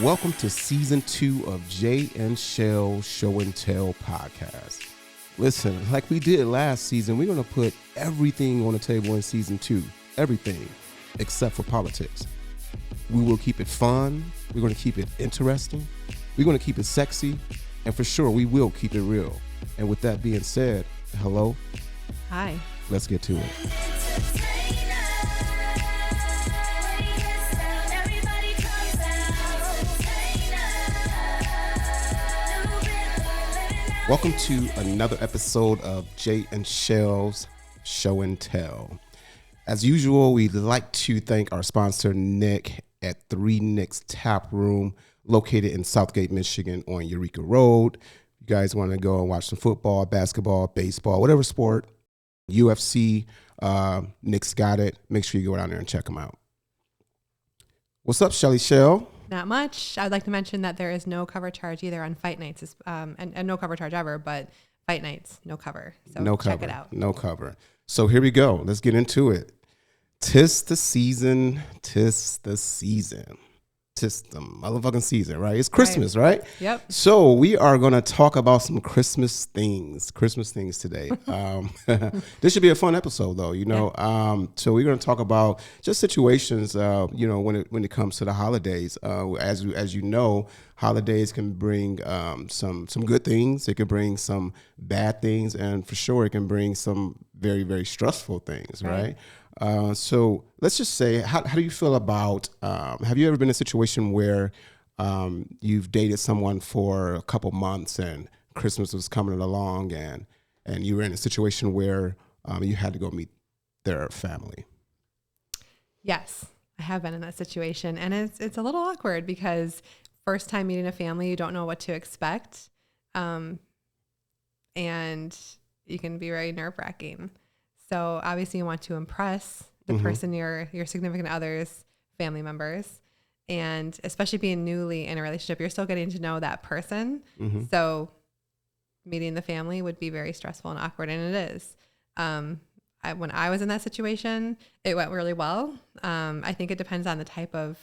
Welcome to season 2 of Jay and Chelle Show and Tell podcast. Listen, like we did last season, we're going to put everything on the table in season 2. Everything except for politics. We will keep it fun. We're going to keep it interesting. We're going to keep it sexy. And for sure, we will keep it real. And with that being said, hello. Hi. Let's get to it. Welcome to another episode of Jay and Chelle's Show and Tell. As usual, we'd like to thank our sponsor, Nick, at 3 Nick's Tap Room, located in Southgate, Michigan on Eureka Road. You guys want to go and watch some football, basketball, baseball, whatever sport, UFC, Nick's got it. Make sure you go down there and check them out. What's up, Chelle? Not much. I would like to mention that there is no cover charge either on fight nights, and no cover charge ever, but fight nights, no cover. So no check cover, it out. No cover. So here we go. Let's get into it. Tis the season. Tis the season. Tis the motherfucking season, right? It's Christmas, right? Yep. So we are going to talk about some Christmas things today. This should be a fun episode, though, you know. Yeah. So we're going to talk about just situations, when it comes to the holidays. As you know, holidays can bring some good things. It can bring some bad things, and for sure, it can bring some very, very stressful things, right? So let's just say, how do you feel about, have you ever been in a situation where you've dated someone for a couple months and Christmas was coming along and you were in a situation where you had to go meet their family? Yes, I have been in that situation, and it's a little awkward because first time meeting a family, you don't know what to expect, and you can be very nerve-wracking. So obviously you want to impress the person, your significant other's family members, and especially being newly in a relationship, you're still getting to know that person. So meeting the family would be very stressful and awkward, and it is. When I was in that situation, it went really well. I think it depends on the type of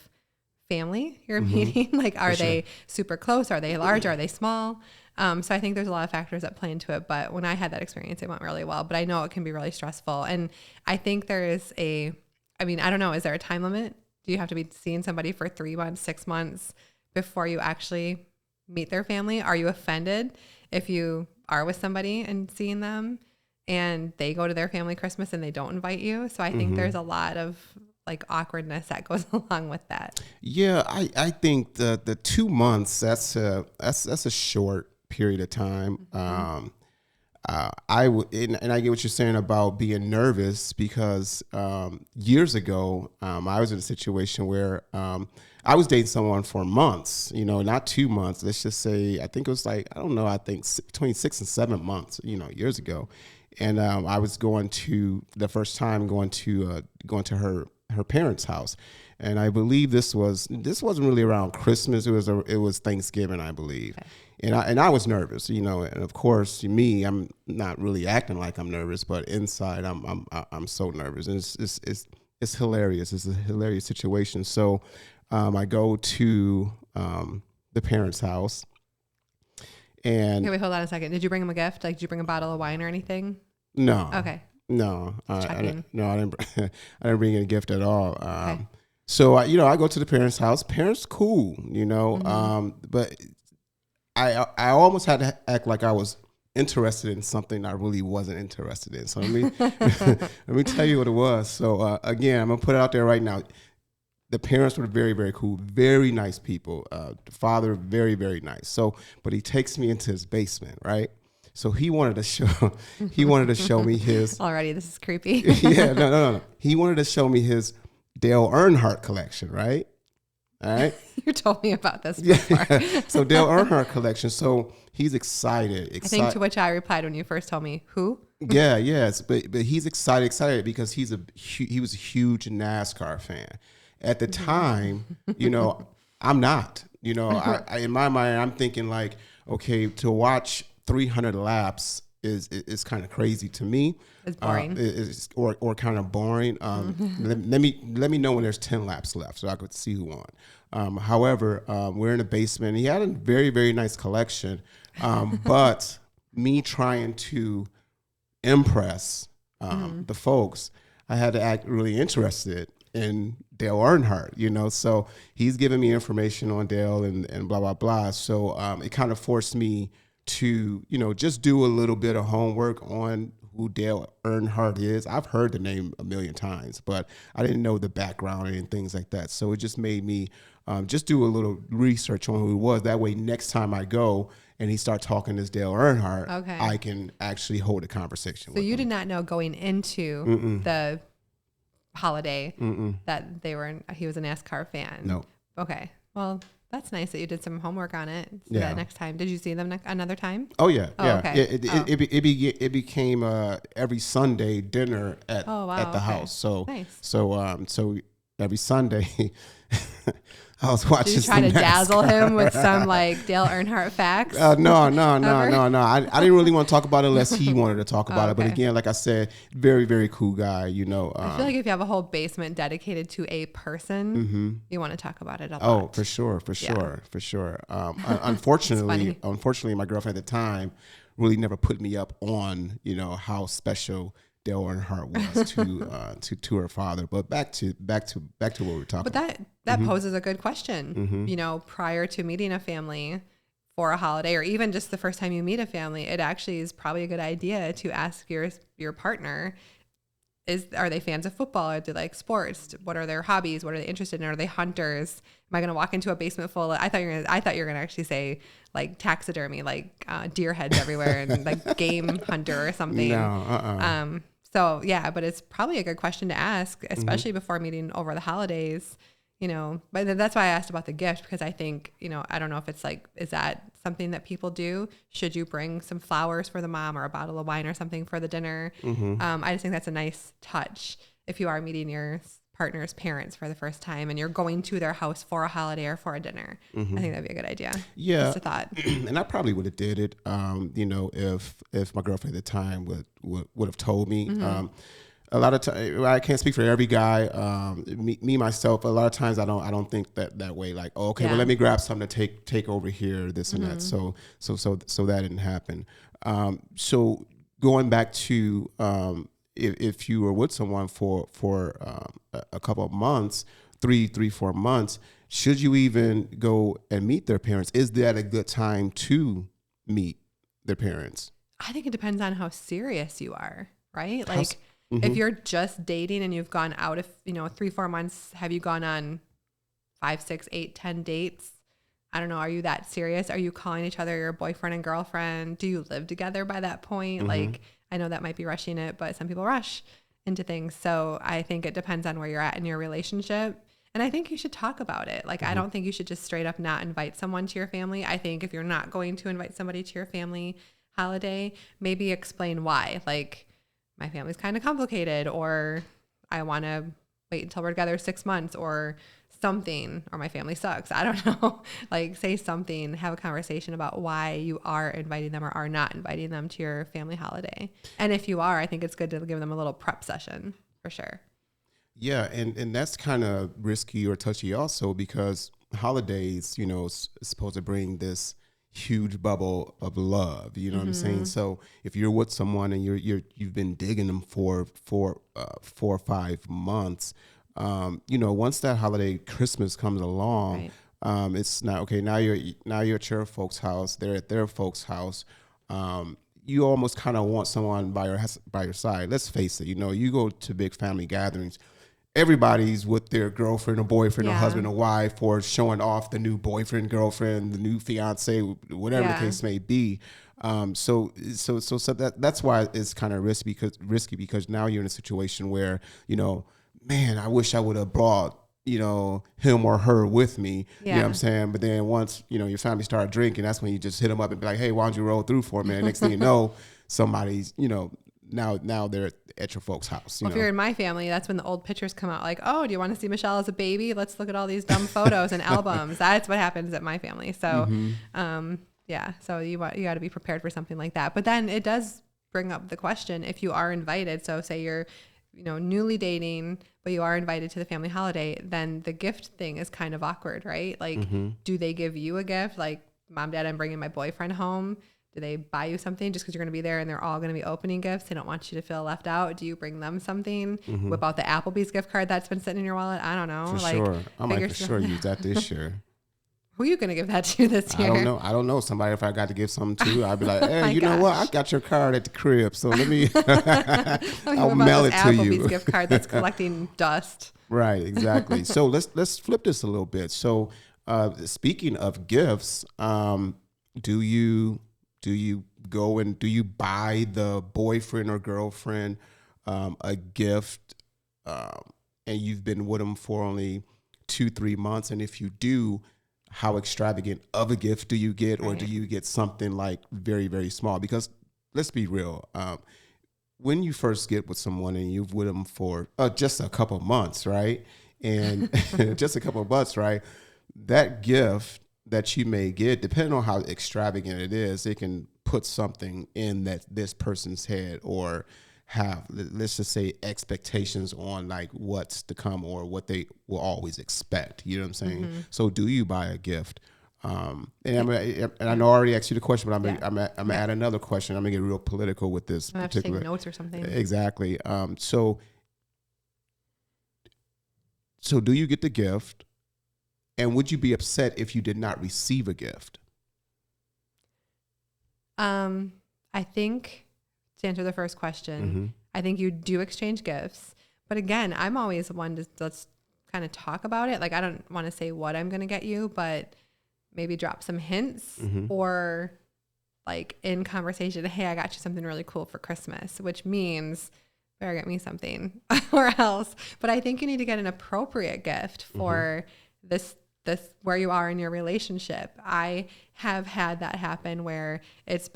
family you're meeting. Like, are they super close? Are they large? Are they small? So I think there's a lot of factors that play into it. But when I had that experience, it went really well. But I know it can be really stressful. And I think there is I don't know, is there a time limit? Do you have to be seeing somebody for 3 months, 6 months before you actually meet their family? Are you offended if you are with somebody and seeing them and they go to their family Christmas and they don't invite you? So I think there's a lot of like awkwardness that goes along with that. Yeah, I think the 2 months, that's a short period of time. I get what you're saying about being nervous because years ago I was in a situation where I was dating someone for months, not 2 months. Let's just say, I think it was between 6 and 7 months, years ago. And I was going to her parents' house. And I believe this wasn't really around Christmas. It was Thanksgiving, I believe. Okay. And I was nervous, and of course me, I'm not really acting like I'm nervous, but inside I'm so nervous. And it's hilarious. It's a hilarious situation. So I go to the parents' house. And okay, wait, hold on a second. Did you bring him a gift? Like, did you bring a bottle of wine or anything? No. Okay. No, I didn't bring any gift at all. Okay. So I go to the parents' house. Parents, cool, but I almost had to act like I was interested in something I really wasn't interested in. So let me tell you what it was. So again, I'm gonna put it out there right now. The parents were very, very cool, very nice people. The father, very, very nice. So, but he takes me into his basement, right? So he wanted to show me his. Already, this is creepy. Yeah, no. He wanted to show me his Dale Earnhardt collection, right? All right. You told me about this before. Yeah. So Dale Earnhardt collection. So he's excited. I think to which I replied when you first told me, who? Yeah, yes, but he's excited because he was a huge NASCAR fan. At the time, I'm not. I in my mind, I'm thinking like, okay, to watch 300 laps is kind of crazy to me. It's boring. Or kind of boring. Let me know when there's 10 laps left so I could see who won. However, we're in the basement. He had a very, very nice collection, but me trying to impress the folks, I had to act really interested in Dale Earnhardt, you know. So he's giving me information on Dale and blah, blah, blah. So it kind of forced me to, you know, just do a little bit of homework on who Dale Earnhardt is. I've heard the name a million times, but I didn't know the background and things like that. So it just made me just do a little research on who he was. That way, next time I go and he start talking to Dale Earnhardt, I can actually hold a conversation with him. So you did not know going into the holiday that he was a NASCAR fan? No. Okay. Well, that's nice that you did some homework on it. So that next time, did you see them another time? Oh yeah, yeah. Okay. It became every Sunday dinner at the house. So nice. So every Sunday. I was watching. Did you try to dazzle him with some like Dale Earnhardt facts? No. I didn't really want to talk about it unless he wanted to talk about it. But again, like I said, very, very cool guy. You know, I feel like if you have a whole basement dedicated to a person, you want to talk about it a lot. Oh, for sure. Unfortunately, my girlfriend at the time really never put me up on, you know, how special Dale Earnhardt was to her father. But back to what we were talking about. But that poses a good question. You know, prior to meeting a family for a holiday, or even just the first time you meet a family, it actually is probably a good idea to ask your partner, are they fans of football? Or do they like sports? What are their hobbies? What are they interested in? Are they hunters? Am I going to walk into a basement full of, I thought you were going to actually say like taxidermy, like deer heads everywhere and like game hunter or something. No, So yeah, but it's probably a good question to ask, especially before meeting over the holidays, you know. But that's why I asked about the gift, because I think, you know, I don't know if it's like, is that something that people do? Should you bring some flowers for the mom or a bottle of wine or something for the dinner? I just think that's a nice touch if you are meeting your partner's parents for the first time and you're going to their house for a holiday or for a dinner. I think that'd be a good idea. Yeah. Just a thought. And I probably would have did it, you know, if my girlfriend at the time would have told me. A lot of times, I can't speak for every guy. Me myself, a lot of times I don't think that way. Like, oh, okay, well, let me grab something to take over here, this and that. So that didn't happen. So going back to if you were with someone for a couple of months, 4 months, should you even go and meet their parents? Is that a good time to meet their parents? I think it depends on how serious you are, right? Like if you're just dating and you've gone out, 3-4 months, have you gone on 5, 6, 8, 10 dates? I don't know. Are you that serious? Are you calling each other your boyfriend and girlfriend? Do you live together by that point? Like, I know that might be rushing it, but some people rush into things. So I think it depends on where you're at in your relationship. And I think you should talk about it. Like, I don't think you should just straight up not invite someone to your family. I think if you're not going to invite somebody to your family holiday, maybe explain why. Like, my family's kind of complicated, or I want to wait until we're together 6 months, or something, or my family sucks. I don't know. Like, say something, have a conversation about why you are inviting them or are not inviting them to your family holiday. And if you are, I think it's good to give them a little prep session for sure. Yeah. And that's kind of risky or touchy also, because holidays, you know, is supposed to bring this huge bubble of love, you know what I'm saying? So if you're with someone and you've been digging them for 4 or 5 months, you know, once that holiday Christmas comes along, it's not okay. Now you're at your folks' house. They're at their folks' house. You almost kind of want someone by your side. Let's face it. You know, you go to big family gatherings, everybody's with their girlfriend or boyfriend or husband or wife, or showing off the new boyfriend, girlfriend, the new fiance, whatever the case may be. So that's why it's kind of risky because now you're in a situation where, you know, man, I wish I would have brought, you know, him or her with me. You know what I'm saying? But then once, you know, your family start drinking, that's when you just hit them up and be like, hey, why don't you roll through for me? And next thing you know, somebody's, you know, now they're at your folks' house. If you're in my family, that's when the old pictures come out. Like, oh, do you want to see Michelle as a baby? Let's look at all these dumb photos and albums. That's what happens at my family. So, so you got to be prepared for something like that. But then it does bring up the question if you are invited. So say you're, newly dating, but you are invited to the family holiday, then the gift thing is kind of awkward, right? Like, do they give you a gift? Like, Mom, Dad, I'm bringing my boyfriend home. Do they buy you something just because you're going to be there and they're all going to be opening gifts? They don't want you to feel left out. Do you bring them something? Whip out the Applebee's gift card that's been sitting in your wallet? I don't know. For sure. I might for sure use that this year. Who are you going to give that to this year? I don't know. Somebody, if I got to give something to, I'd be like, hey, you know what? I got your card at the crib, so let me, I'll mail it to you. Applebee's gift card that's collecting dust. Right, exactly. So let's flip this a little bit. So speaking of gifts, do you go and do you buy the boyfriend or girlfriend a gift, and you've been with them for only 2-3 months? And if you do, how extravagant of a gift do you get, or do you get something like very, very small? Because let's be real, when you first get with someone and you've with them for just a couple of months, right? And just a couple of months, right? That gift that you may get, depending on how extravagant it is, it can put something in that this person's head, or have, let's just say, expectations on like what's to come or what they will always expect. You know what I'm saying? So do you buy a gift? And I know I already asked you the question, but I'm gonna add another question. I'm gonna get real political with this I have particular. to take notes or something. Exactly. So do you get the gift? And would you be upset if you did not receive a gift? I think, to answer the first question, I think you do exchange gifts. But again, I'm always one to let's kind of talk about it. Like, I don't want to say what I'm going to get you, but maybe drop some hints, or like in conversation, hey, I got you something really cool for Christmas, which means better get me something or else. But I think you need to get an appropriate gift for this where you are in your relationship. I have had that happen where it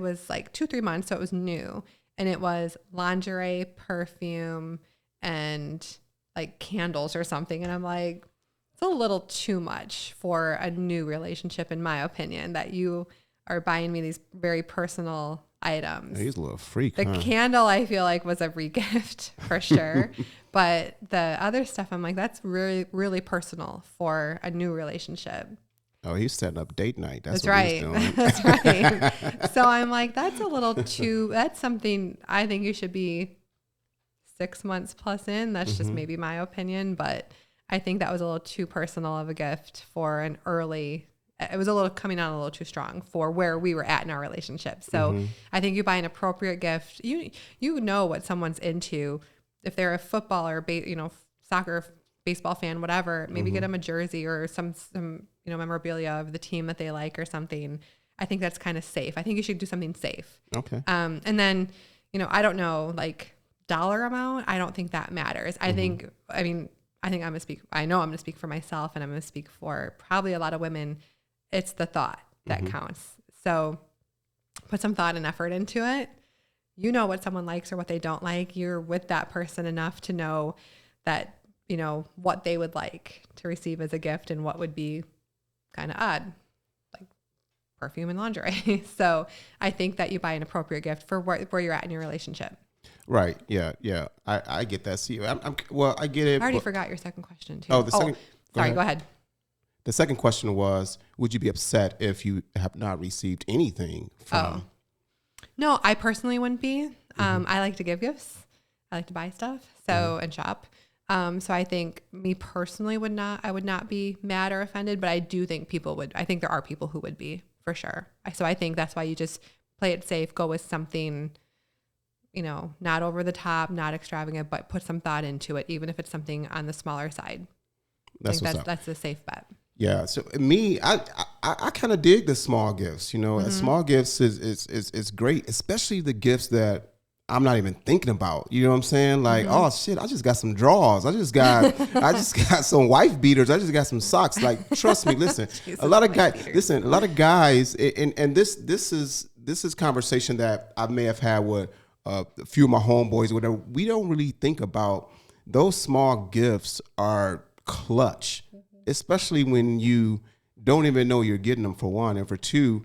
was like 2-3 months, so it was new, and it was lingerie, perfume, and like candles or something, and I'm like, it's a little too much for a new relationship, in my opinion, that you are buying me these very personal items. He's a little freak. The candle, I feel like, was a re-gift for sure. But the other stuff, I'm like, that's really, really personal for a new relationship. Oh, he's setting up date night. That's what right. he's doing. That's right. So I'm like, that's a little too, that's something I think you should be 6 months plus in. That's just maybe my opinion. But I think that was a little too personal of a gift for an early, it was a little coming on a little too strong for where we were at in our relationship. So I think you buy an appropriate gift. You know what someone's into. If they're a football or soccer, baseball fan, whatever, maybe get them a jersey or some memorabilia of the team that they like or something. I think that's kind of safe. I think you should do something safe. Okay. And then, I don't know, like dollar amount. I don't think that matters. I think I'm gonna speak. I know I'm gonna speak for myself, and I'm gonna speak for probably a lot of women. It's the thought that counts. So put some thought and effort into it. You know what someone likes or what they don't like. You're with that person enough to know that, what they would like to receive as a gift and what would be kind of odd, like perfume and lingerie. So I think that you buy an appropriate gift for where you're at in your relationship. Right. Yeah. Yeah. I get that. See, I get it. I already forgot your second question too. Oh, go ahead. The second question was, would you be upset if you have not received anything from? No, I personally wouldn't be. I like to give gifts. I like to buy stuff, and shop. So I think me personally I would not be mad or offended, but I do think people would. I think there are people who would be, for sure. So I think that's why you just play it safe, go with something, not over the top, not extravagant, but put some thought into it, even if it's something on the smaller side. That's a safe bet. Yeah. So me, I kind of dig the small gifts. Small gifts is great, especially the gifts that I'm not even thinking about. You know what I'm saying? Like, oh shit, I just got some drawers. I just got some wife beaters. I just got some socks. Like, trust me, listen. a lot of guys, and this is conversation that I may have had with a few of my homeboys or whatever. We don't really think about those small gifts are clutch, especially when you don't even know you're getting them, for one, and for two,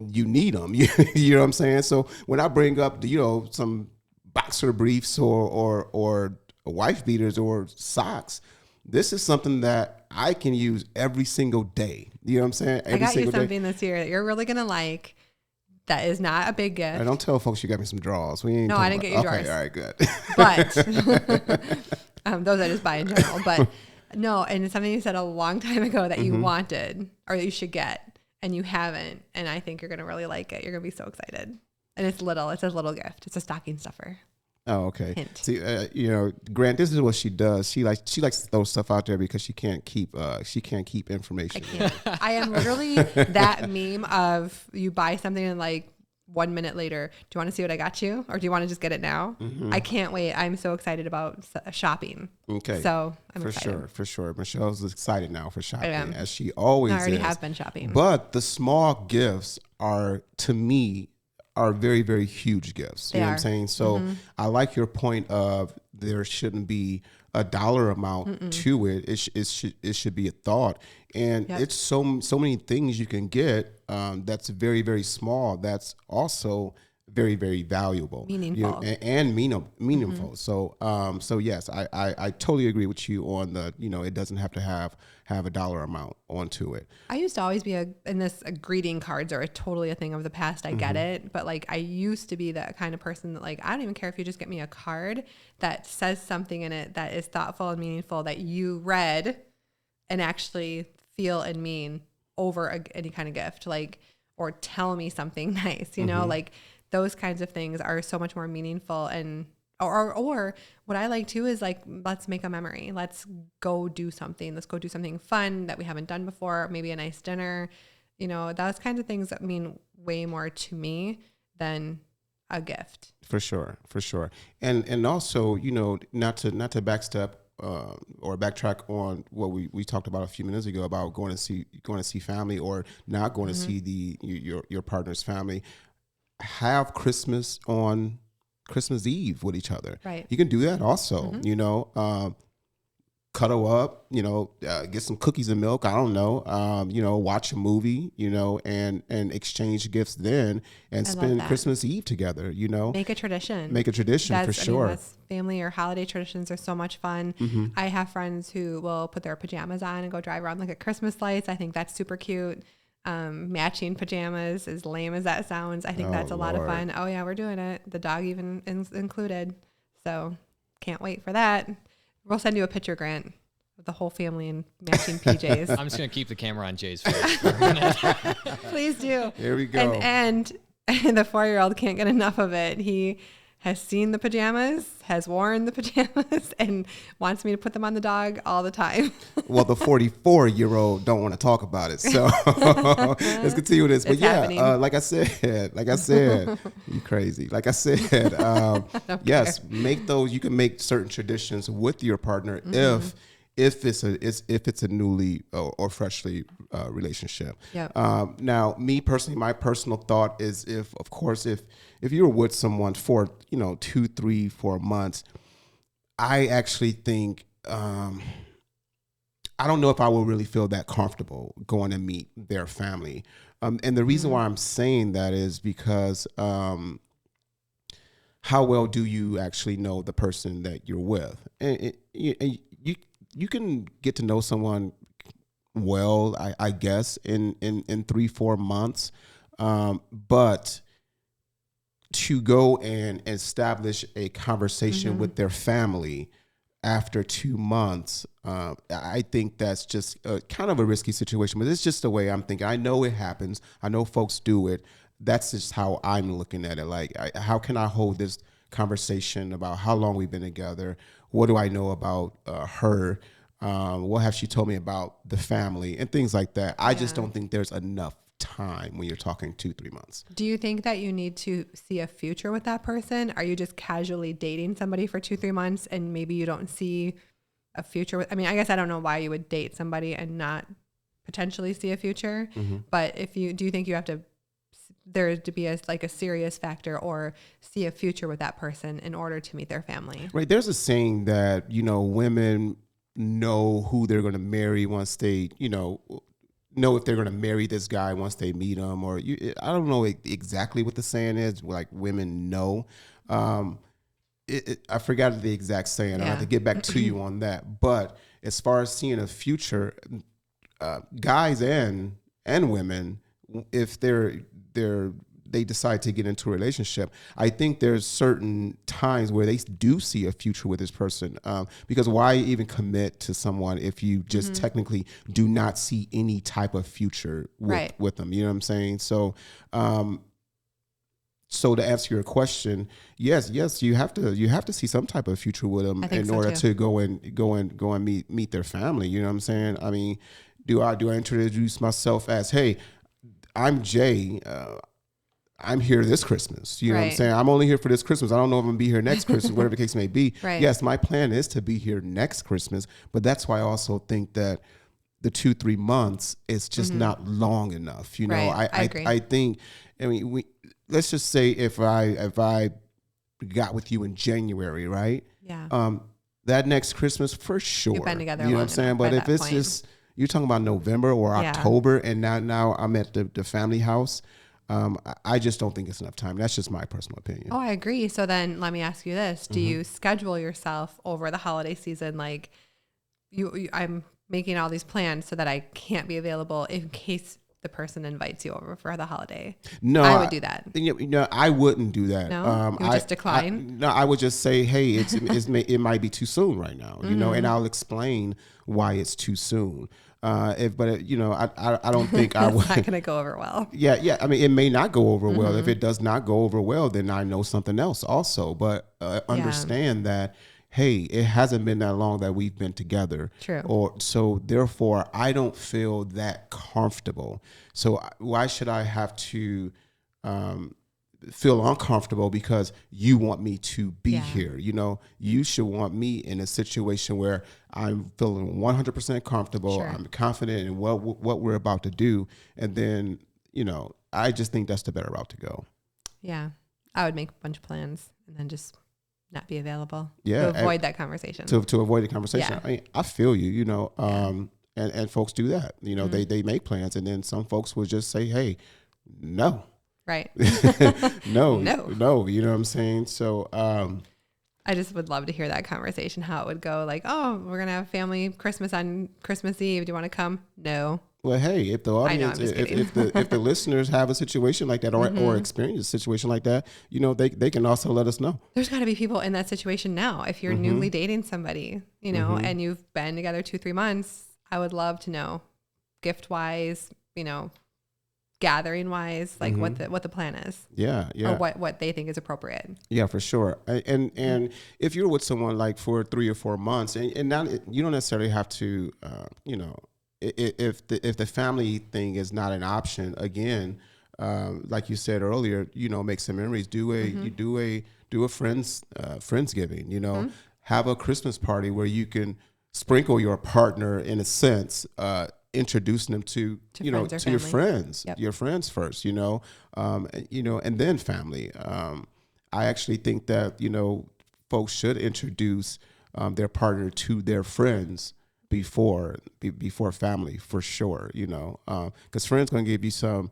you need them. You know what I'm saying? So when I bring up, some boxer briefs or wife beaters or socks, this is something that I can use every single day. You know what I'm saying? I got you something this year that you're really going to like. That is not a big gift. I don't tell folks you got me some drawers. We ain't no, I didn't get you drawers. Okay, all right, good. But those I just buy in general. But no, and it's something you said a long time ago that you wanted or that you should get, and you haven't. And I think you're going to really like it. You're going to be so excited. And it's little. It's a little gift. It's a stocking stuffer. Oh, okay. Hint. See, Grant, this is what she does. She likes to throw stuff out there because she can't keep information. I can't. I am literally that meme of you buy something and like 1 minute later, do you want to see what I got you, or do you want to just get it now? I can't wait. I'm so excited about shopping. Okay. So I'm excited. For sure. Michelle's excited now for shopping, as she always is. I already have been shopping. But the small gifts are, to me, are very, very huge gifts. You know what I'm saying? So I like your point of there shouldn't be a dollar amount to it. It should be a thought. And it's so many things you can get that's very, very small. That's also very, very valuable, meaningful, and meaningful. So yes, I totally agree with you on the, it doesn't have to have a dollar amount onto it. I used to always be greeting cards are totally a thing of the past. I get it. But like, I used to be that kind of person that like, I don't even care if you just get me a card that says something in it that is thoughtful and meaningful that you read and actually feel and mean over any kind of gift, like, or tell me something nice, like those kinds of things are so much more meaningful. And or what I like too is like, let's make a memory. Let's go do something. Let's go do something fun that we haven't done before. Maybe a nice dinner. Those kinds of things that mean way more to me than a gift. For sure. And also, not to backstep or backtrack on what we talked about a few minutes ago about going to see family or not going to see your partner's family. Have Christmas on Christmas Eve with each other. Right. You can do that also, cuddle up, get some cookies and milk. I don't know, watch a movie, and exchange gifts then and spend Christmas Eve together, Make a tradition. For sure. That's family or holiday traditions are so much fun. I have friends who will put their pajamas on and go drive around like at Christmas lights. I think that's super cute. Matching pajamas, as lame as that sounds, I think that's a lot of fun. Oh yeah, we're doing it. The dog even is included. So can't wait for that. We'll send you a picture, Grant, of the whole family in matching PJs. I'm just going to keep the camera on Jay's face. Please do. Here we go. And the 4-year-old can't get enough of it. He has seen the pajamas, has worn the pajamas, and wants me to put them on the dog all the time. Well, the 44-year-old don't want to talk about it. So let's continue with this. But like I said, you crazy. Like I said, yes, you can make certain traditions with your partner if it's a newly or freshly relationship. Yep. Now, me personally, my personal thought is if you're with someone for 2, 3, 4 months, I actually think I don't know if I will really feel that comfortable going to meet their family. And the reason why I'm saying that is because how well do you actually know the person that you're with? And you can get to know someone well, I guess, in 3, 4 months. But to go and establish a conversation with their family after 2 months, I think that's just kind of a risky situation. But it's just the way I'm thinking. I know it happens. I know folks do it. That's just how I'm looking at it. Like, how can I hold this conversation about how long we've been together? What do I know about her? What has she told me about the family and things like that? I just don't think there's enough time when you're talking 2, 3 months. Do you think that you need to see a future with that person? Are you just casually dating somebody for 2, 3 months and maybe you don't see a future with, I guess I don't know why you would date somebody and not potentially see a future, but do you think you have to, there to be a serious factor or see a future with that person in order to meet their family? Right. There's a saying that, women know who they're going to marry once they, know if they're going to marry this guy once they meet him, or I don't know exactly what the saying is. Like women know. I forgot the exact saying. I have to get back to you on that. But as far as seeing a future, guys and women, if they decide to get into a relationship, I think there's certain times where they do see a future with this person. Because why even commit to someone if you just technically do not see any type of future with them? You know what I'm saying? So, so to answer your question, yes, you have to see some type of future with them in order to go and meet their family. You know what I'm saying? I mean, do I introduce myself as, hey, I'm Jay. I'm here this Christmas. You know what I'm saying? I'm only here for this Christmas. I don't know if I'm going to be here next Christmas, whatever the case may be. Yes, my plan is to be here next Christmas, but that's why I also think that the 2-3 months is just not long enough. You know, I agree. I think, I mean, let's just say if I got with you in January, right? Yeah. That next Christmas for sure. You've been together. You know what I'm saying? But if it's just, you're talking about November or October, and now I'm at the family house. I just don't think it's enough time. That's just my personal opinion. Oh, I agree. So then let me ask you this. Do you schedule yourself over the holiday season? Like I'm making all these plans so that I can't be available in case the person invites you over for the holiday. No, I would do that. No, I wouldn't do that. No, you would just decline. I would just say, hey, it might be too soon right now, you know, and I'll explain why it's too soon. I don't think I would. It's not going to go over well. Yeah. I mean, it may not go over well. If it does not go over well, then I know something else also. But understand that, hey, it hasn't been that long that we've been together. True. So therefore, I don't feel that comfortable. So why should I have to feel uncomfortable because you want me to be here? You know, you should want me in a situation where I'm feeling 100% comfortable. I'm confident in what we're about to do. And then, you know, I just think that's the better route to go. Yeah. I would make a bunch of plans and then just not be available to avoid that conversation. To avoid the conversation. Yeah. I mean, I feel you, you know, and folks do that. You know, they make plans, and then some folks will just say, hey, no. Right. No, you know what I'm saying? So I just would love to hear that conversation, how it would go. Like, oh, we're going to have family Christmas on Christmas Eve. Do you want to come? No. Well, hey, if the audience, if the listeners have a situation like that or experience a situation like that, you know, they can also let us know. There's got to be people in that situation now. If you're newly dating somebody, you know, and you've been together 2-3 months, I would love to know, gift wise, you know, gathering wise, like what the plan is. Yeah. Or what they think is appropriate. Yeah, for sure. And if you're with someone like for 3 or 4 months, and now you don't necessarily have to, you know, if the family thing is not an option, again, like you said earlier, you know, make some memories. Do a friendsgiving. You know, have a Christmas party where you can sprinkle your partner in a sense, introducing them to you know, to your friends first. You know, and then family. I actually think that, you know, folks should introduce their partner to their friends before family, for sure, you know, because friends going to give you some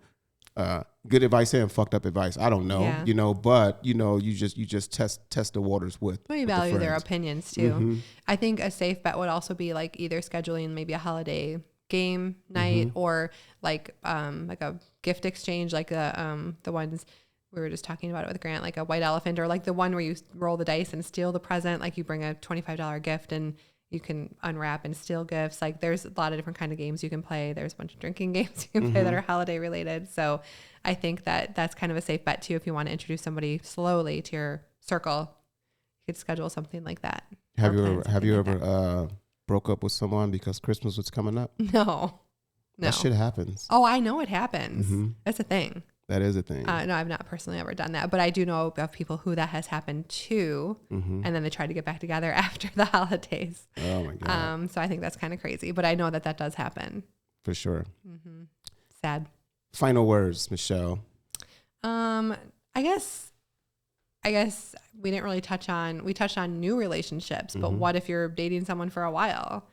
good advice and fucked up advice. I don't know, you know, but you know, you just test the waters with. We value their opinions too. I think a safe bet would also be like either scheduling maybe a holiday game night or like a gift exchange, like the ones we were just talking about it with Grant, like a white elephant, or like the one where you roll the dice and steal the present. Like you bring a $25 gift and you can unwrap and steal gifts. Like there's a lot of different kind of games you can play. There's a bunch of drinking games you can play that are holiday related. So I think that that's kind of a safe bet too. If you want to introduce somebody slowly to your circle, you could schedule something like that. Have you ever broke up with someone because Christmas was coming up? No. That shit happens. Oh, I know it happens. That's a thing. That is a thing. No, I've not personally ever done that, but I do know of people who that has happened to, and then they try to get back together after the holidays. Oh my God. So I think that's kind of crazy, but I know that does happen. For sure. Sad. Final words, Michelle. I guess we didn't really touched on new relationships, but what if you're dating someone for a while?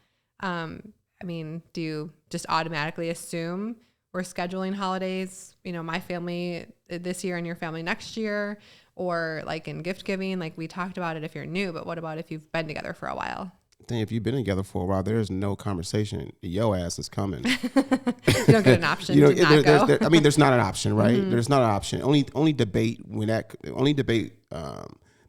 mean, do you just automatically assume we're scheduling holidays, my family this year and your family next year, or like in gift giving, like we talked about it if you're new, but what about if you've been together for a while? Then if you've been together for a while, there's no conversation. Your ass is coming. You don't get an option to not go. There's not an option, right? Mm-hmm. There's not an option. Only debate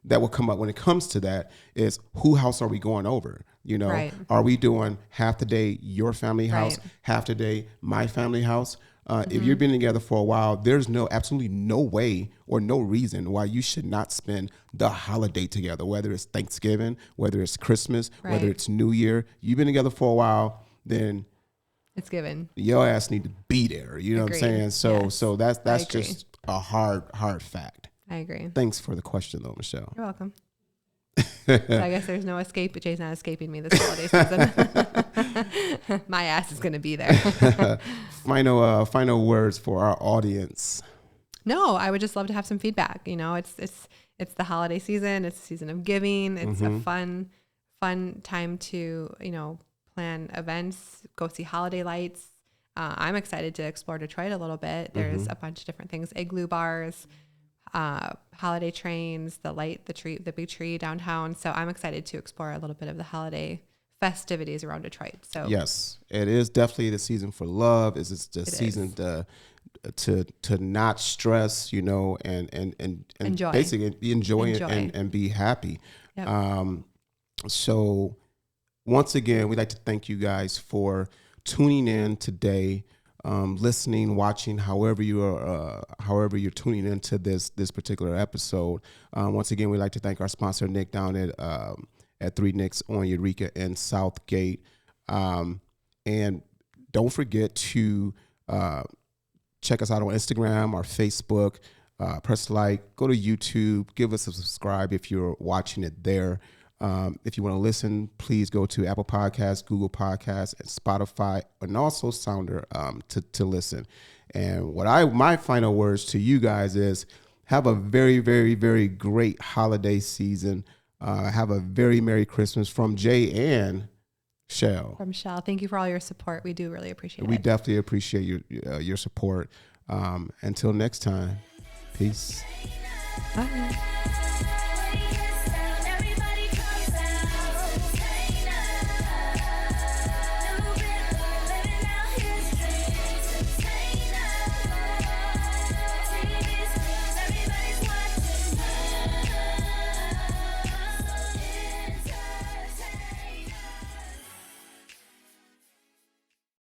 that will come up when it comes to that is who house are we going over? Right. Are we doing half the day your family house, Right. half the day my family house? If you've been together for a while, there's absolutely no way or no reason why you should not spend the holiday together, whether it's Thanksgiving, whether it's Christmas, Right. whether it's New Year. You've been together for a while, then it's given. Your ass need to be there. You know Agreed. what I'm saying? Yes. So that's just a hard fact. I agree. Thanks for the question though, Michelle. You're welcome. So I guess there's no escape, but Jay's not escaping me this holiday season. My ass is going to be there. Final words for our audience. No, I would just love to have some feedback. It's the holiday season. It's a season of giving. It's a fun time to, plan events, go see holiday lights. I'm excited to explore Detroit a little bit. There's a bunch of different things, igloo bars, holiday trains, the big tree downtown. So I'm excited to explore a little bit of the holiday festivities around Detroit. So yes, it is definitely the season for love. It's the season to not stress, and enjoy. Basically enjoy it and be happy. Yep. So once again, we'd like to thank you guys for tuning in today. Listening, watching, however you're tuning into this particular episode. Once again, we'd like to thank our sponsor Nick down at 3 Nicks on Eureka and Southgate. And don't forget to check us out on Instagram or Facebook. Press like, go to YouTube, give us a subscribe if you're watching it there. If you want to listen, please go to Apple Podcasts, Google Podcasts, and Spotify, and also Sounder to listen. And my final words to you guys is have a very, very, very great holiday season. Have a very Merry Christmas from Jay and Chelle. From Chelle. Thank you for all your support. We do really appreciate it. We definitely appreciate your support. Until next time, peace. Bye.